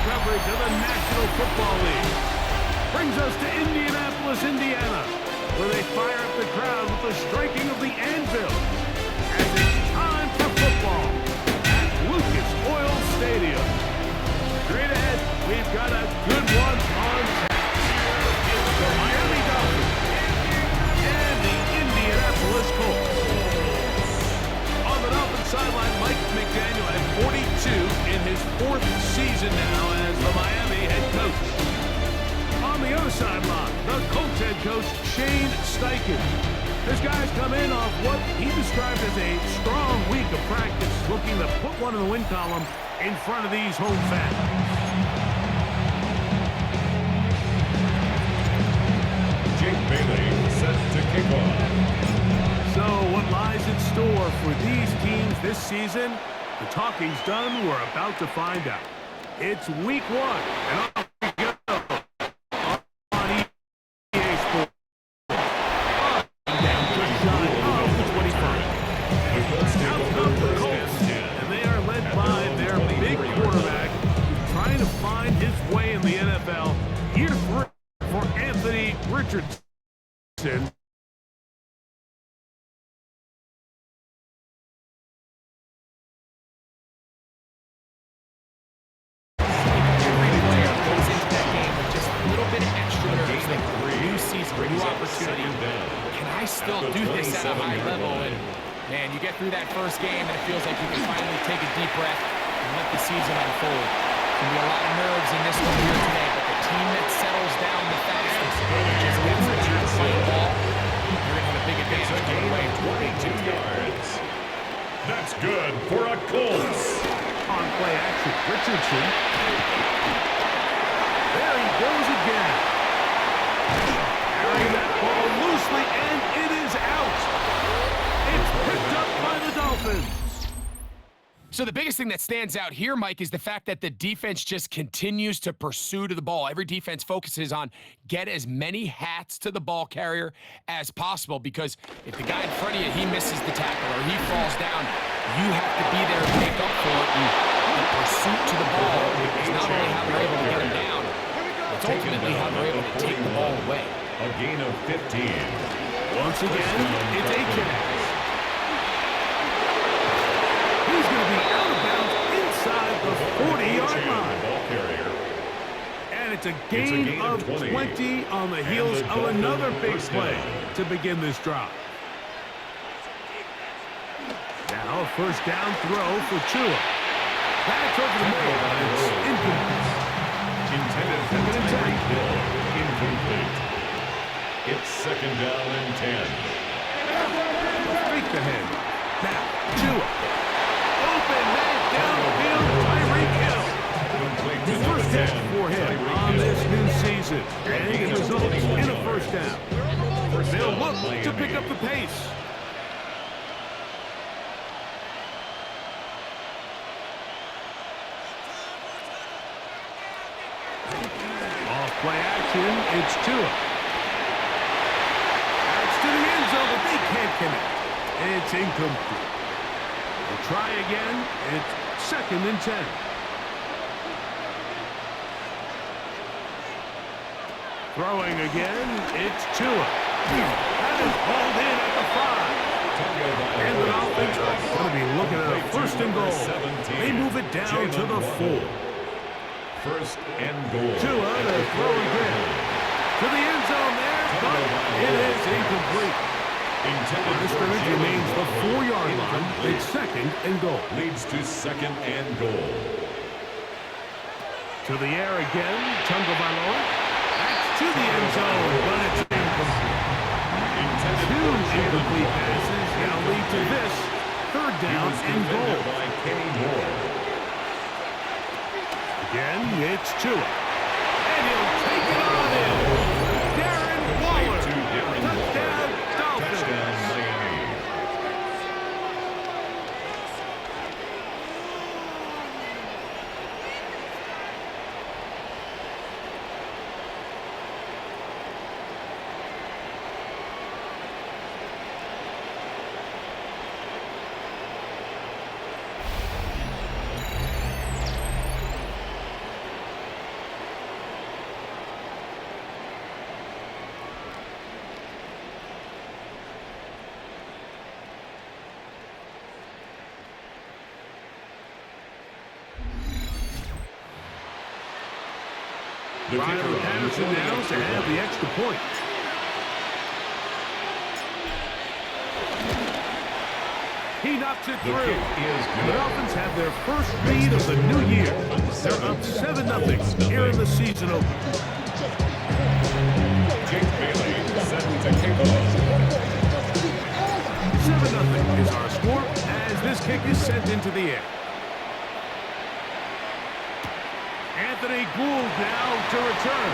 coverage of the National Football League. Brings us to Indianapolis, Indiana, where they fire up the crowd with the striking of the anvil. As it's time for football at Lucas Oil Stadium. Straight ahead, we've got a good one on tap. It's the Miami Dolphins and the Indianapolis Colts. On the Dolphins sideline, Mike McDaniel at 42 in his 4th season now as the Miami head coach. On the other sideline, the Colts head coach, Shane Steichen. This guy's come in off what he described as a strong week of practice, looking to put one in the win column in front of these home fans. Jake Bailey set to kick off. So what lies in store for these teams this season? The talking's done. We're about to find out. It's week 1, and off we go on EA Sports. Down just shy of the 25. Out come the Colts, and they are led by their big quarterback who's trying to find his way in the NFL. Year 3 for Anthony Richardson. New opportunity. Can I still do this at a high level? And man, you get through that first game and it feels like you can finally take a deep breath and let the season unfold. There's going to be a lot of nerves in this one here today, but the team that settles down the fastest just gets the chance to play the ball. You're going to have a big advantage going away. 22 yards. That's good for a Colts. On play action, Richardson. There he goes again. Carrying that ball loosely, and it is out. It's picked up by the Dolphins. So the biggest thing that stands out here, Mike, is the fact that the defense just continues to pursue to the ball. Every defense focuses on get as many hats to the ball carrier as possible, because if the guy in front of you, he misses the tackle or he falls down, you have to be there to make up for it. And the pursuit to the ball is not only how they're able to get him down, it's ultimately how they're able to take the ball away. A gain of 15. Once again, it's Akins. He's going to be out of bounds inside the 40-yard line. And it's a gain of 20 on the heels of another big play to begin this drive. Now a first down throw for Tua. That's over the middle, and it's incomplete. Intended for Tyreek Hill. Incomplete. It's second down and 10. Fake the hand. Now, Tua. Open man downfield, Tyreek Hill. The first catch for him on this new season. And it results in a first down. They'll look to pick up the pace. Off play action, it's Tua. To the end zone, but they can't connect. It's incomplete. We'll try again. It's second and 10. Throwing again, it's Tua. That is hauled in at the 5. And the Dolphins are going to be looking at a first and goal. They move it down to the 4. First and goal. Tua to throw again. To the end zone there, but it is incomplete. The scrimmage remains the 4-yard line. It's second and goal. Leads to second and goal. To the air again, Tagovailoa. That's to the end zone, but it's incomplete. Two incomplete passes now lead to this third down and goal. Again, it's Tua. And he'll take it on in. Touchdown, Dolphins. Touchdown, Miami. Riley Patterson now to have the extra point. He knocks it through. The Dolphins have their first lead of the new year. They're up 7-0 here in the season opener. Jake Bailey set to kick off. 7-0 is our score as this kick is sent into the air. Anthony Gould now to return.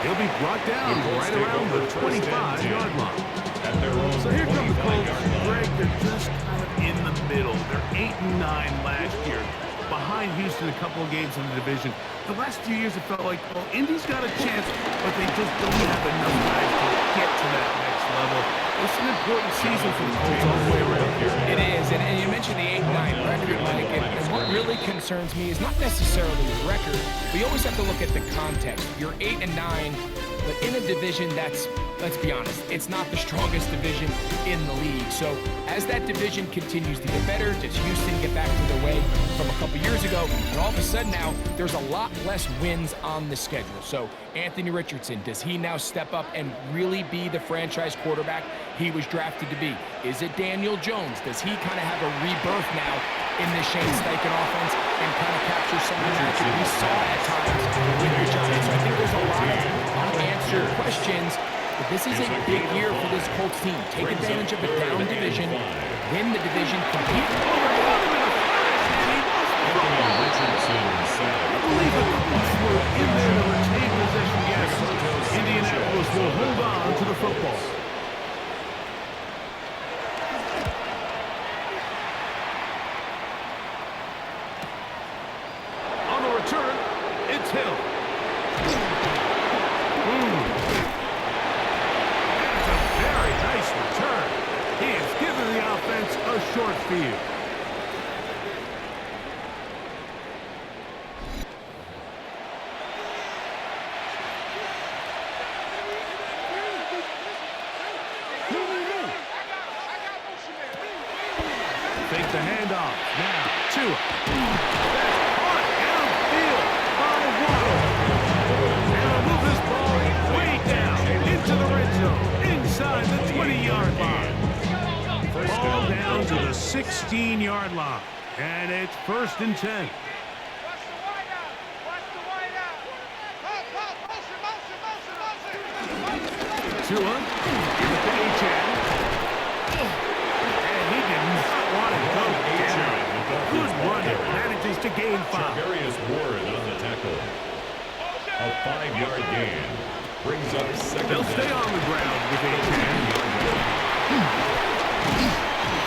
He'll be brought down right around the 25-yard line. So here come the Colts. Greg, they're just kind of in the middle. They're 8-9 last year, behind Houston a couple of games in the division. The last few years it felt like, well, Indy's got a chance, but they just don't have enough guys to get to that next level. It's an important season for the Colts all the way around. It is, and you mentioned the 8-9 record, Mike, and what really concerns me is not necessarily the record. We always have to look at the context. You're 8-9, but in a division that's, let's be honest, it's not the strongest division in the league. So as that division continues to get better, does Houston get back to their way from a couple years ago? And all of a sudden now, there's a lot less wins on the schedule. So Anthony Richardson, does he now step up and really be the franchise quarterback he was drafted to be? Is it Daniel Jones? Does he kind of have a rebirth now in this Shane Steichen offense and kind of capture some of the magic we saw at times with the Giants? So I think there's a lot of unanswered questions. But this is a big year for this Colts team. Take advantage of a down division, win the division, compete. I believe the Colts were in there to retain possession. Yes, Indianapolis will hold on to the football. On the return, it's Hill. That's a very nice return. He has given the offense a short field. Take the handoff. Now, Tua. That's caught downfield by Waddle. And will move this ball way down into the red zone, inside the 20-yard line. Ball down to the 16-yard line. And it's 1st and 10. Tua, give it to Achane. And he did not want to go down. Good run. Manages to gain 5. Charvarius Ward on the tackle. A 5-yard gain. Brings up second. They'll stay on the ground with Achane.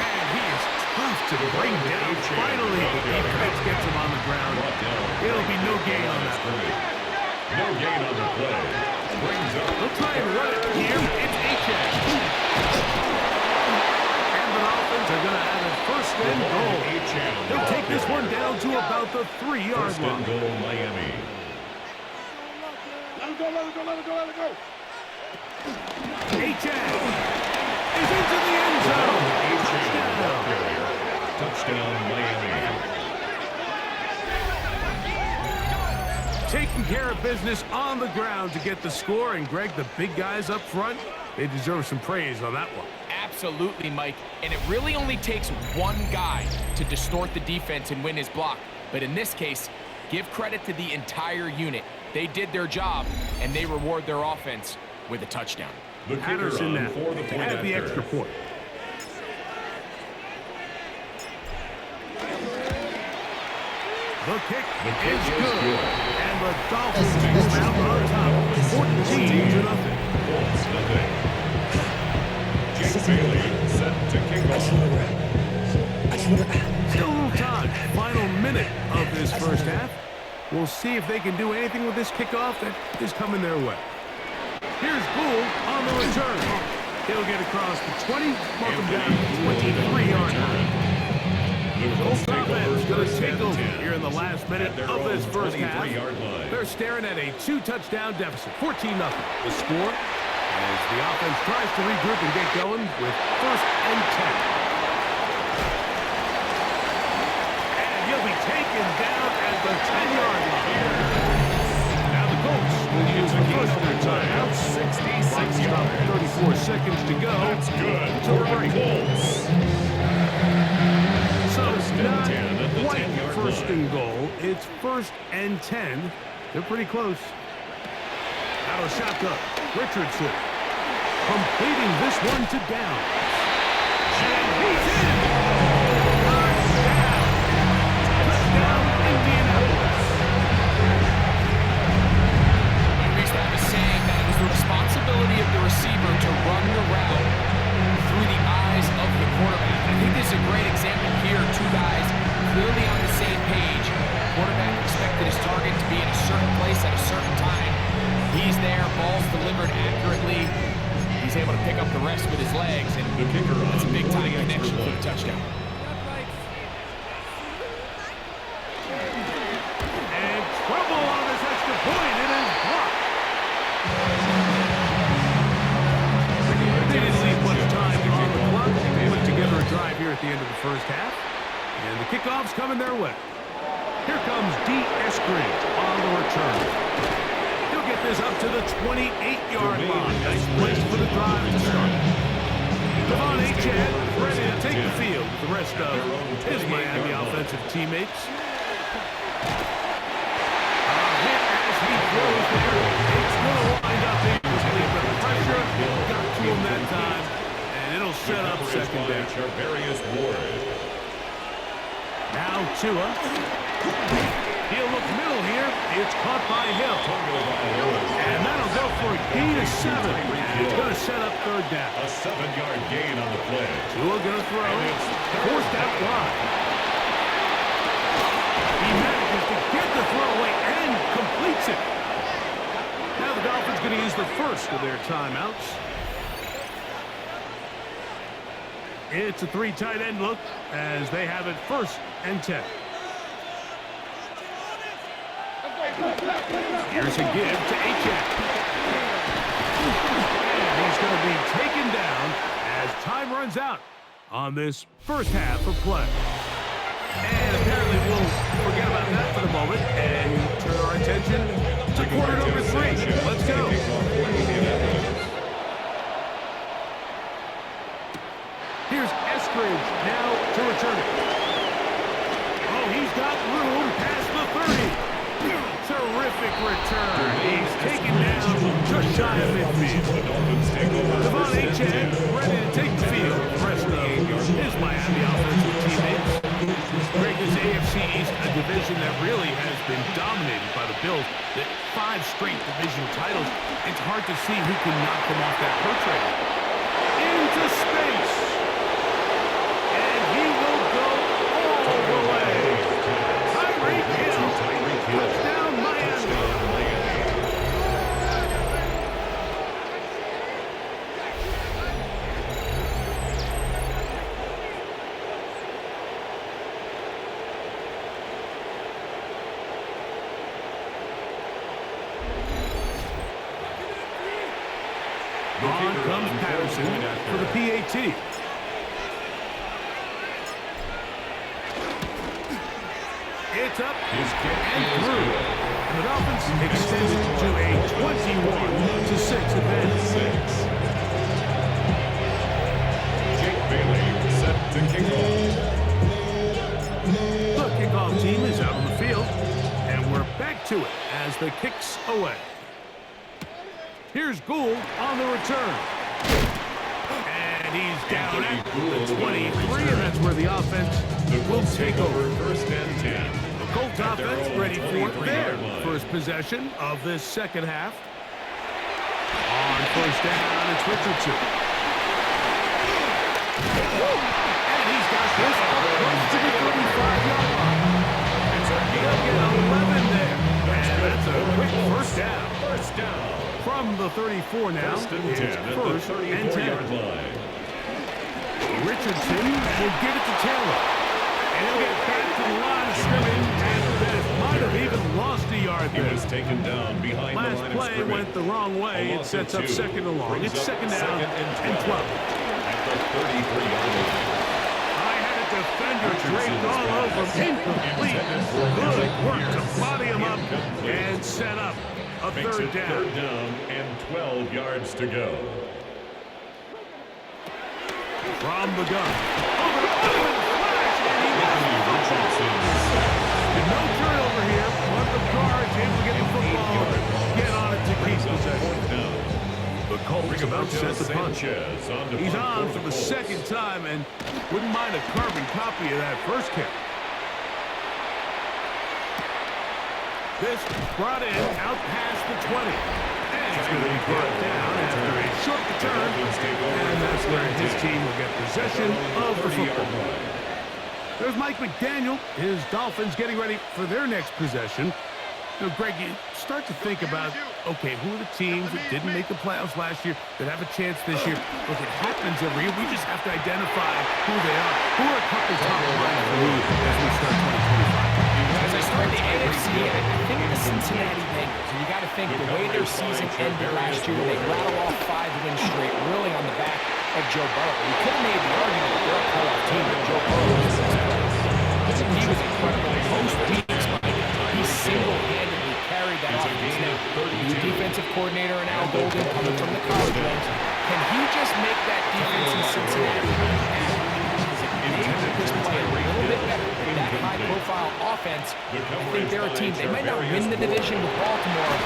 And he is tough to bring down. Finally, the defense gets him on the ground. It'll be no gain on that play. No gain on the play. Brings up. They'll try and run it here. It's Achane. And the Dolphins are going to have a 1st and goal. They'll take this one down to about the 3-yard 1st line. and goal, Miami. Let it go. Achane is into the end zone. Touchdown, Miami. Taking care of business on the ground to get the score. And, Greg, the big guys up front, they deserve some praise on that one. Absolutely, Mike. And it really only takes one guy to distort the defense and win his block. But in this case, give credit to the entire unit. They did their job, and they reward their offense with a touchdown. The kicker Patterson on now for the to point add the after. extra point. The kick is good. And the Dolphins move out on top, 14-0. Colts, nothing. Jake Bailey set to kick off. Still a little time. Final minute of this first half. We'll see if they can do anything with this kickoff that is coming their way. Here's Gould on the return. He'll get across the 20, mark him down to 23-yard line. Colts offense going to take over here in the last minute of this first half. They're staring at a 2-touchdown deficit, 14-0. The score as the offense tries to regroup and get going with 1st and 10. And he'll be taken down at the 10-yard line. 6 About yards. 34 seconds to go. That's good So for we're the Colts. So First and not 10 at the quite 10-yard first line. and goal. It's first and 10. They're pretty close. Out of shotgun. Richardson completing this one to down. And he's in. Touchdown. Touchdown, Indianapolis. We used to have a saying that it was the responsibility of the receiver to run the route through the eyes of the quarterback. I think this is a great example here. Two guys clearly on the same page. Quarterback expected his target to be in a certain place at a certain time. He's there, ball's delivered accurately. He's able to pick up the rest with his legs, and The kicker that's a on big-time the extra connection for the point. touchdown. And trouble on this extra point. It is blocked. They didn't leave much time on the clock. They put together a drive here at the end of the first half. And the kickoff's coming their way. Here comes D. Eskridge on the return. He'll get this up to the 28-yard line. Nice place for the drive to start. Devon Achane ready to take the field with the rest of his Miami offensive teammates. Hit as he throws there. It's going to wind up incomplete, but the pressure got to him that time, and it'll set up second down. Charvarius Ward. Now Tua. He'll look middle here. It's caught by Hill. And that'll go for a gain of 7. And it's going to set up third down. A 7-yard gain on the play. Tua going to throw. Forced out wide. He manages to get the throw away and completes it. Now the Dolphins going to use the first of their timeouts. It's a 3 tight end look as they have it first and 10. Here's a give to Achane. And he's going to be taken down as time runs out on this first half of play. And apparently we'll forget about that for the moment and turn our attention to quarter number 3. Let's go. Here's Eskridge now to return it. Oh, he's got room past the 30. Terrific return. He's taken down just shy of midfield. Devon Achane ready to take the field. The rest of his Miami offensive teammates. Greg, this AFC East, a division that really has been dominated by the Bills. The 5 straight division titles. It's hard to see who can knock them off that perch rate. Into space. And he will go all the way. Tyreek Hill. Touchdown, Miami. On comes Patterson for the PAT. It's up and through. And the Dolphins extended to a 21-6 advantage. Jake Bailey set to kick off. The kickoff team is out on the field, and we're back to it as the kick's away. Here's Gould on the return. And he's down at the 23, and that's where the offense will take over. First and 10. The Colts offense ready for their first possession of this second half. On first down, it's Richardson. And he's got this up close to the 35-yard line. He'll get 11 there. And that's a quick first down. First down. From the 34 now, First and it's 10 at the first and 34-yard 10. line. Richardson will give it to Taylor. And he'll get back to the line of scrimmage after that. Might have even lost a yard He there. was taken down behind the Last line of play scrimmage. went the wrong way. A It loss sets of up 2. second and long. Brings It's up second down and 12. At the 33-yard line. I had a defender draped all over him. Incomplete. Good work to body him up and set up A Makes third it down. third down and 12 yards to go. From the gun. Over, open, flash, and he gets the football. No turnover here, but the Cards able to get the football, get on it to keep possession. The Colts about set the punch. He's on for the second time and wouldn't mind a carbon copy of that first kick. This brought in out past the 20. And it's going to be brought down after a short return. And that's where his team will get possession of the football. There's Mike McDaniel, his Dolphins getting ready for their next possession. You know, Greg, you start to think about, okay, who are the teams that didn't make the playoffs last year that have a chance this year? Look, it happens every year. We just have to identify who they are. Who are a couple top lines for who as we start 2025? As I start the AFC, I think the Cincinnati Bengals. And you got to think the way their season ended last year, they rattled off 5 wins straight, really on the back of Joe Burrow. We could have made the argument that they're a playoff team, but Joe Burrow was his place. He was incredible. Most weeks, he single-handedly carried that offense. Now, new defensive coordinator and Al Golden coming from the college ranks. Can he just make that defense in Cincinnati this play a little bit better than that high-profile offense? I think they're a team. They might not win the division with Baltimore,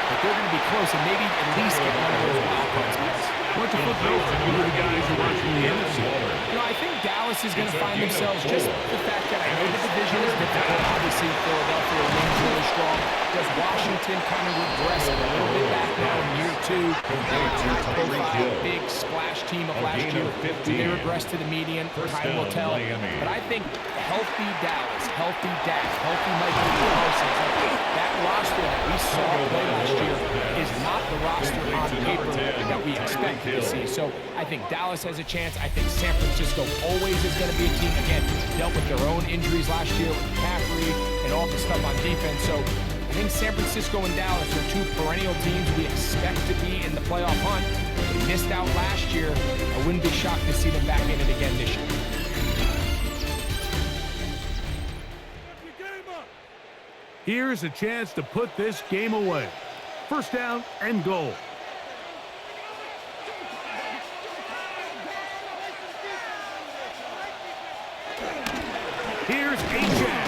but they're going to be close and maybe at least get one of those wild cards, guys. What's the flip over? Who are the guys who are watching the NFC? You know, I think Dallas is going to find themselves just the fact that I know the division is difficult. Obviously, Philadelphia remains really strong. Does Washington kind of regress a little bit back now in year 2? They were top-profile, big splash team of last year. Do they regress to the median? Time will tell. But I think healthy Dallas, healthy Dak, healthy Michael Parsons, that roster that we saw play last year is not the roster on paper that we expected to see. So I think Dallas has a chance. I think San Francisco always is going to be a team, again, dealt with their own injuries last year with McCaffrey and all the stuff on defense. So I think San Francisco and Dallas are 2 perennial teams we expect to be in the playoff hunt. They missed out last year. I wouldn't be shocked to see them back in it again this year. Here's a chance to put this game away. First down and goal. Here's Achane.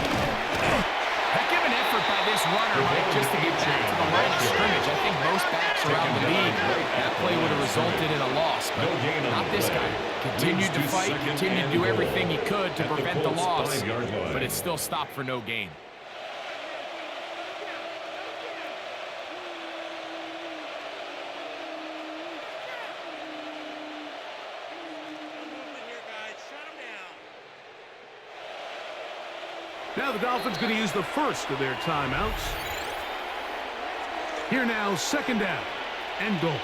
Heck of an effort by this runner, Mike, just to get back to the line of scrimmage. I think most backs around the league, that play would have resulted in a loss, but not this guy. Continued to fight, continued to do everything he could to prevent the loss, but it still stopped for no gain. Now the Dolphins going to use the first of their timeouts. Here now, second down and goal.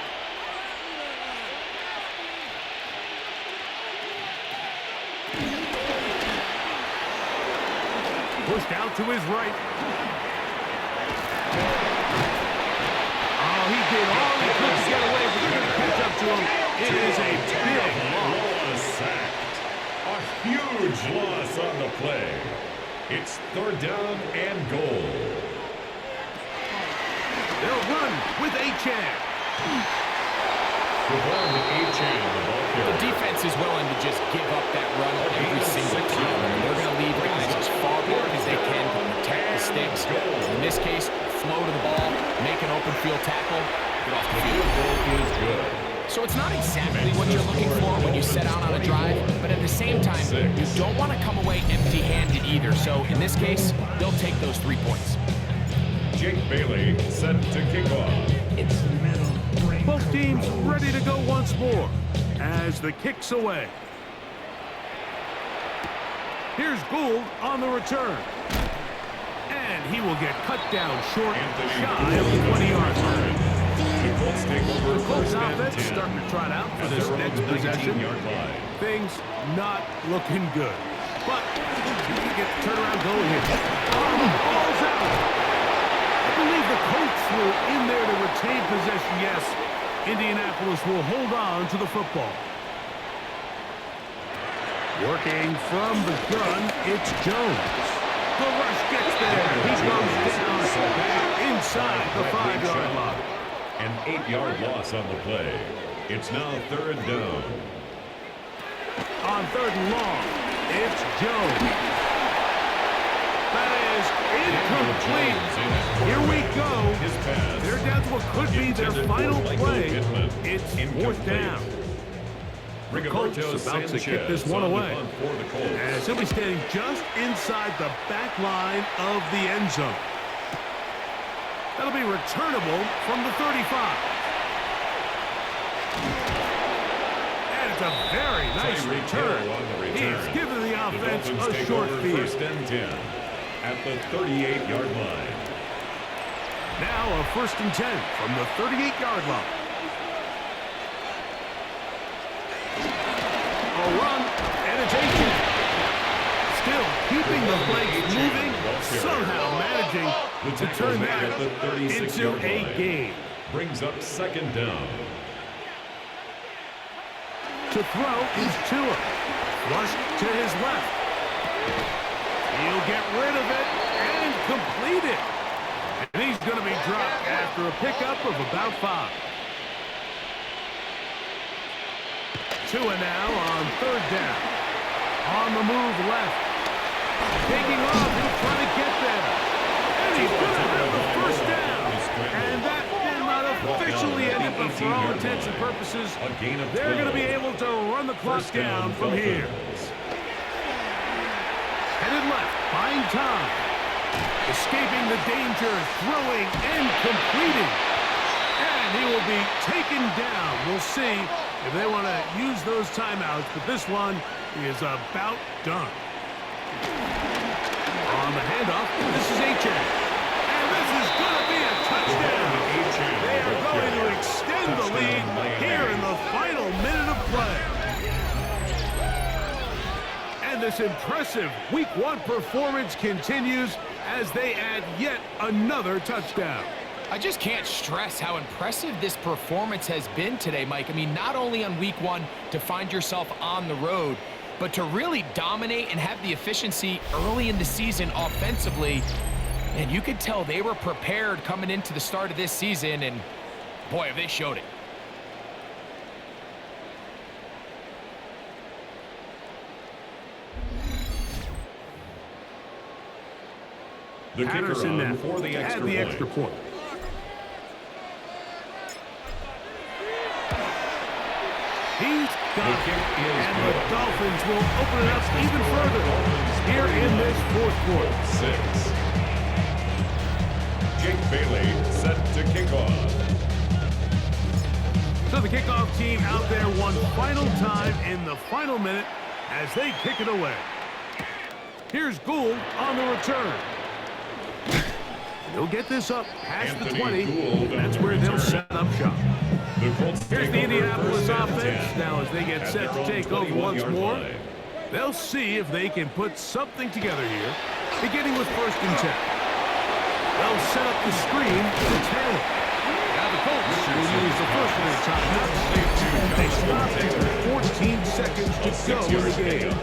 Pushed out to his right. Oh, he did all he could to get away, but they're going to catch up to him. It is a big loss. Sacked. A huge loss on the play. It's third down and goal. They'll run with Achane. The defense is willing to just give up that run every single time. I mean, they're going to leave guys as far back as they can to protect the sticks. In this case, flow to the ball, make an open field tackle, get off the field. So it's not exactly what you're looking for when you set out on a drive, but at the same time, you don't want to come away empty-handed either. So in this case, they'll take those 3 points. Jake Bailey set to kick off. It's the middle. Both teams ready to go once more as the kick's away. Here's Gould on the return. And he will get cut down short, shy of the 20-yard line. The Colts offense starting to trot out for this next possession. Things not looking good. But you get the turnaround goal here. Oh, the ball's out. I believe the Colts were in there to retain possession. Yes, Indianapolis will hold on to the football. Working from the gun, it's Jones. The rush gets there. He goes down inside the 5-yard line. An 8-yard loss on the play. It's now 3rd down. On 3rd and long, it's Jones. That is incomplete. Here we go. They're down to what could be their final play. It's 4th down. The Colts about to kick this one away. And he'll be standing just inside the back line of the end zone. That'll be returnable from the 35. And it's a very nice return. He's given the offense a short field. 1st and 10 at the 38-yard line. Now a 1st and 10 from the 38-yard line. A run, and it's 18. Still keeping the legs moving, somehow managing to turn that into a gain. Brings up 2nd down. To throw is Tua. Flush to his left. He'll get rid of it and complete it. And he's going to be dropped after a pickup of about 5. Tua now on 3rd down. On the move left. Taking off, he'll try to get there. And he's going to have the 1st down. And that will not officially end it, but for all intents and purposes, they're going to be able to run the clock down from here. Headed left, buying time. Escaping the danger, throwing and completing. And he will be taken down. We'll see if they want to use those timeouts, but this one is about done. On the handoff, this is H.A. And this is going to be a touchdown. They are going to extend the lead here in the final minute of play. And this impressive Week 1 performance continues as they add yet another touchdown. I just can't stress how impressive this performance has been today, Mike. I mean, not only on Week 1 to find yourself on the road, but to really dominate and have the efficiency early in the season offensively. And you could tell they were prepared coming into the start of this season, and boy, have they showed it. The kicker Patterson now for the extra point. He's got it, and the Dolphins will open it up even further here in this 4th quarter. 6. Jake Bailey set to kick off. So the kickoff team out there one final time in the final minute as they kick it away. Here's Gould on the return. He'll get this up past the 20. That's where they'll set up shop. Here's the Indianapolis offense. Now as they get set to take over once more, they'll see if they can put something together here, beginning with 1st and 10. They'll set up the screen to Taylor. Now the Colts will use the first of their timeouts. They stop after 14 seconds to go in the game.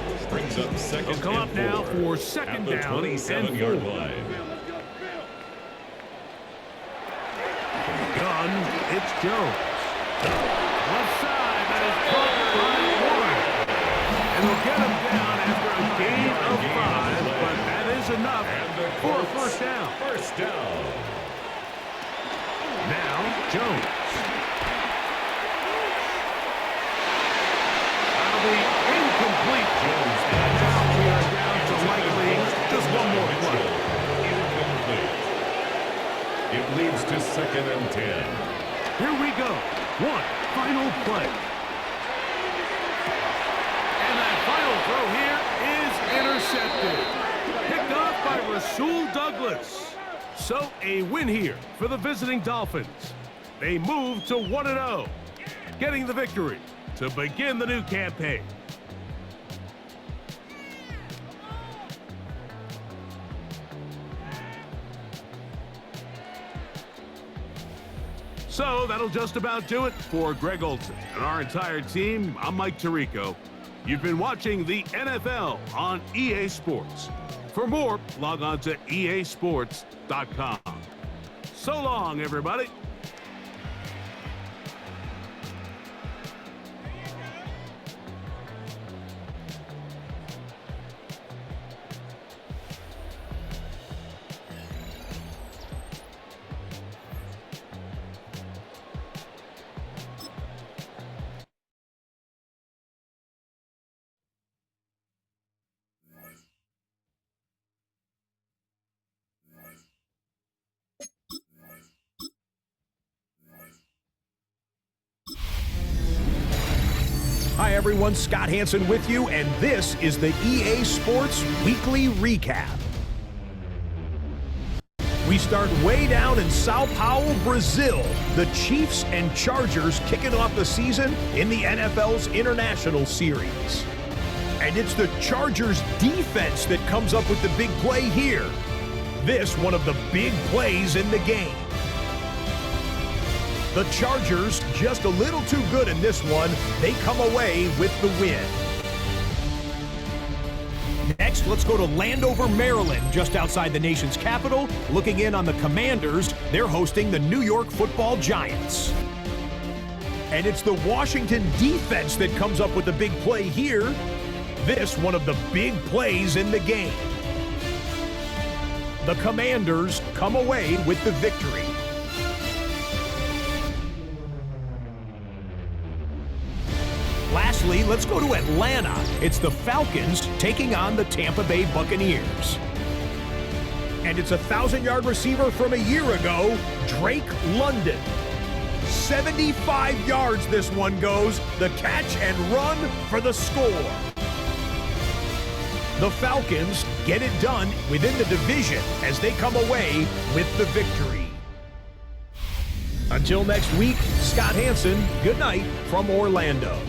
They'll come up now for 2nd down and 4. Gun, it's Jones. Left side, that is caught by Warren. And they'll get him down after a gain of 5, but that is enough for a 1st down. Now, Jones. That'll be incomplete. And now we are down to likely just one more play. It leads to 2nd and 10. Here we go. One final play. And that final throw here is intercepted. Picked off by Rasul Douglas. So a win here for the visiting Dolphins. They move to 1-0, getting the victory to begin the new campaign. So that'll just about do it for Greg Olson and our entire team. I'm Mike Tirico. You've been watching the NFL on EA Sports. For more, log on to easports.com. So long, everybody. Hi everyone, Scott Hansen with you, and this is the EA Sports Weekly Recap. We start way down in Sao Paulo, Brazil. The Chiefs and Chargers kicking off the season in the NFL's International Series. And it's the Chargers defense that comes up with the big play here. This one of the big plays in the game. The Chargers just a little too good in this one. They come away with the win. Next, let's go to Landover, Maryland, just outside the nation's capital. Looking in on the Commanders, they're hosting the New York Football Giants. And it's the Washington defense that comes up with the big play here. This one of the big plays in the game. The Commanders come away with the victory. Lastly, let's go to Atlanta. It's the Falcons taking on the Tampa Bay Buccaneers. And it's a 1,000-yard receiver from a year ago, Drake London. 75 yards this one goes, the catch and run for the score. The Falcons get it done within the division as they come away with the victory. Until next week, Scott Hansen, good night from Orlando.